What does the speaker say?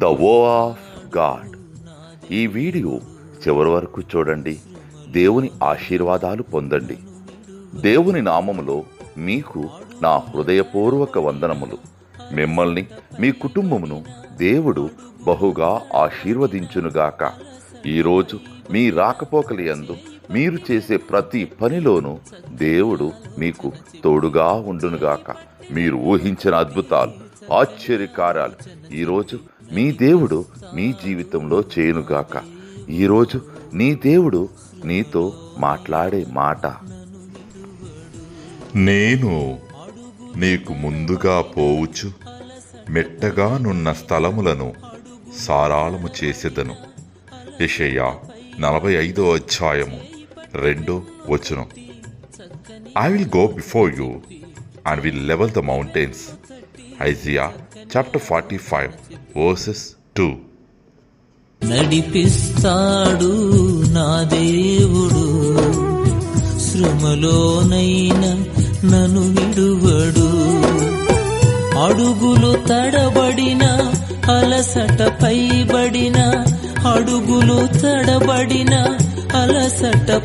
The వో of God. ఈ video చివరి వరకు చూడండి. దేవుని ఆశీర్వాదాలు పొందండి. దేవుని నామములో మీకు నా హృదయపూర్వక వందనములు. మిమ్మల్ని, మీ కుటుంబమును దేవుడు బహుగా ఆశీర్వదించునుగాక. ఈరోజు మీ రాకపోకల యందు మీరు చేసే ప్రతి పనిలోనూ దేవుడు మీకు తోడుగా ఉండునుగాక. మీరు ఊహించిన అద్భుతాలు, ఆశ్చర్యకార్యాలు ఈరోజు మీ దేవుడు మీ జీవితంలో చేయునుగాక. ఈరోజు నీ దేవుడు నీతో మాట్లాడే మాట, నేను నీకు ముందుగా పోవుచు మెట్టగానున్న స్థలములను సారాళము చేసెదను. యెషయా 45వ అధ్యాయము 2వ వచనం. I will go before you and will level the mountains. Isaiah chapter 45 verses 2. నడిపిస్తాడు నా దేవుడు, శ్రమలోనైనా నన్ను విడువడు. అడుగులు తడబడిన, అలసట పైబడిన, అడుగులు తడబడిన, అలసట